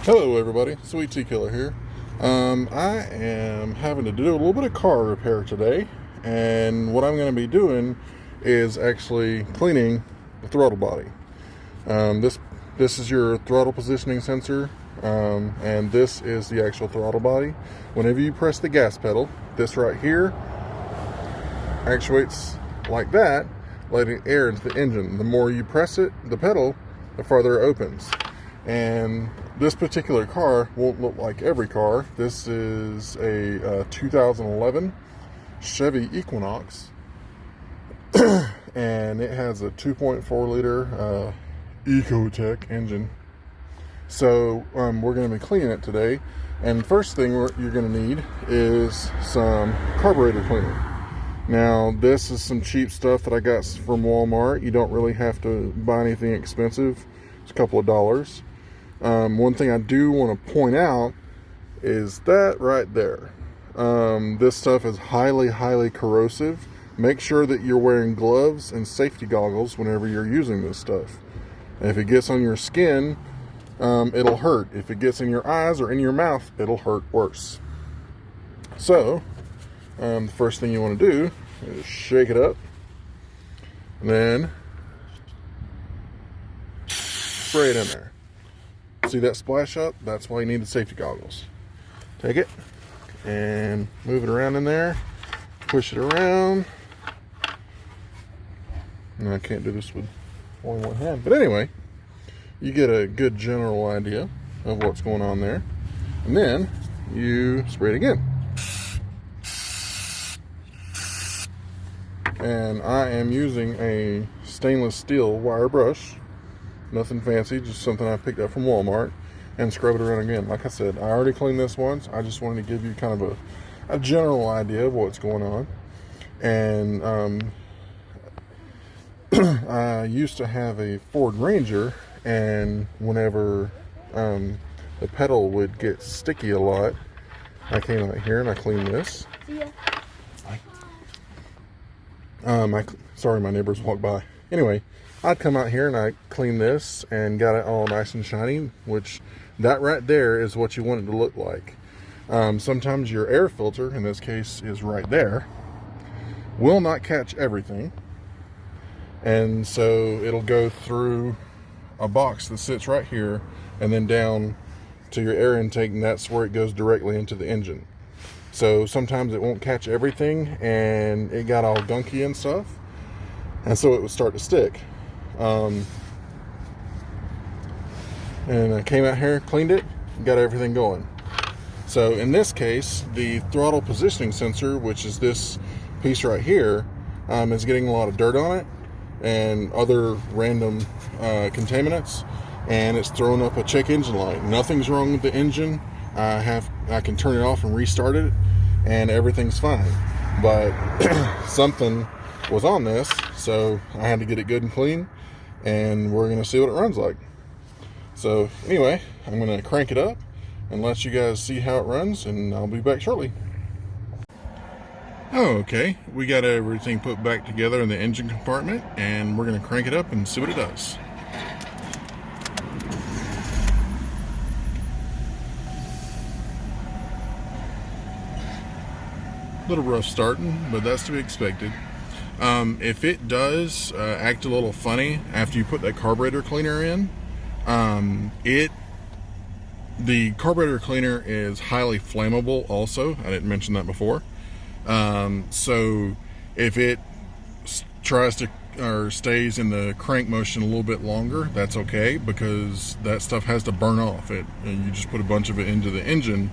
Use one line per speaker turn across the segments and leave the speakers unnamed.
Hello everybody, Sweet Tea Killer here. I am having to do a little bit of car repair today, and what I'm going to be doing is actually cleaning the throttle body. This is your throttle positioning sensor, and this is the actual throttle body. Whenever you press the gas pedal, this right here actuates like that, letting air into the engine. The more you press it, the pedal, the farther it opens. And this particular car won't look like every car. This is a 2011 Chevy Equinox, and it has a 2.4 liter Ecotec engine. So we're going to be cleaning it today. And first thing you're going to need is some carburetor cleaner. Now, this is some cheap stuff that I got from Walmart. You don't really have to buy anything expensive. It's a couple of dollars. One thing I do want to point out is that right there. This stuff is highly corrosive. Make sure that you're wearing gloves and safety goggles whenever you're using this stuff. If it gets on your skin, it'll hurt. If it gets in your eyes or in your mouth, it'll hurt worse. So, the first thing you want to do is shake it up, and then spray it in there. See that splash up? That's why you need the safety goggles. Take it and move it around in there, push it around. And I can't do this with only one hand, but anyway, you get a good general idea of what's going on there, and then you spray it again. And I am using a stainless steel wire brush. Nothing fancy, just something I picked up from Walmart, and scrub it around again. Like I said, I already cleaned this once. I just wanted to give you kind of a general idea of what's going on. And I used to have a Ford Ranger, and whenever the pedal would get sticky a lot, I came out here and I cleaned this. Sorry, my neighbors walked by. Anyway, I'd come out here and I cleaned this and got it all nice and shiny, which that right there is what you want it to look like. Sometimes your air filter, in this case is right there, will not catch everything. And so it'll go through a box that sits right here and then down to your air intake, and that's where it goes directly into the engine. So sometimes it won't catch everything and it got all gunky and stuff, and so it would start to stick. And I came out here, cleaned it, got everything going. So in this case, the throttle positioning sensor, which is this piece right here, is getting a lot of dirt on it and other random contaminants, and it's throwing up a check engine light. Nothing's wrong with the engine. I can turn it off and restart it, and everything's fine. But something was on this, so I had to get it good and clean, and we're gonna see what it runs like. So anyway, I'm gonna crank it up and let you guys see how it runs, and I'll be back shortly. Okay, we got everything put back together in the engine compartment, and we're gonna crank it up and see what it does. A little rough starting, but that's to be expected. If it does act a little funny after you put that carburetor cleaner in, the carburetor cleaner is highly flammable also. I didn't mention that before. So if it tries to or stays in the crank motion a little bit longer, that's okay, because that stuff has to burn off. And you just put a bunch of it into the engine,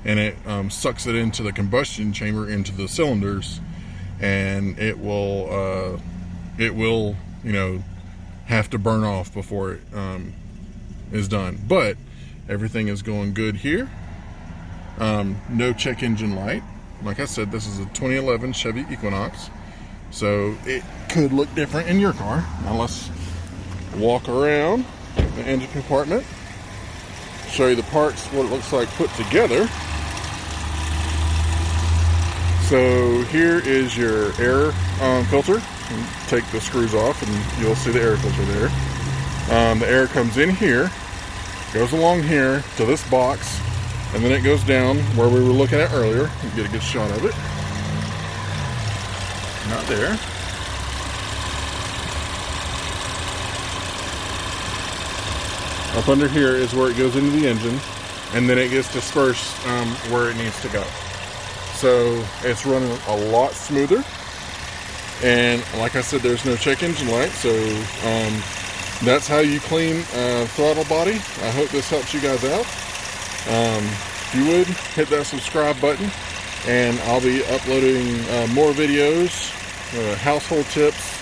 and it sucks it into the combustion chamber, into the cylinders, and it will have to burn off before it is done. But everything is going good here. No check engine light. Like I said, this is a 2011 Chevy Equinox, so it could look different in your car. Now let's walk around the engine compartment, show you the parts, what it looks like put together. So here is your air filter. Take the screws off and you'll see the air filter there. The air comes in here Goes along here to this box, and then it goes down where we were looking at earlier. You get a good shot of it. Not there. Up under here is where it goes into the engine, and then it gets dispersed where it needs to go. So it's running a lot smoother. And like I said, there's no check engine light, so that's how you clean throttle body. I hope this helps you guys out. If you would, hit that subscribe button, and I'll be uploading more videos, household tips,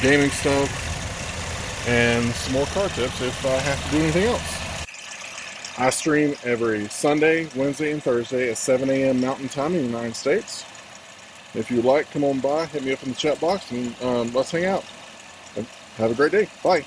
gaming stuff, and some more car tips if I have to do anything else. I stream every Sunday, Wednesday, and Thursday at 7 a.m. Mountain Time in the United States. If you'd like, come on by, hit me up in the chat box, and let's hang out. Have a great day. Bye.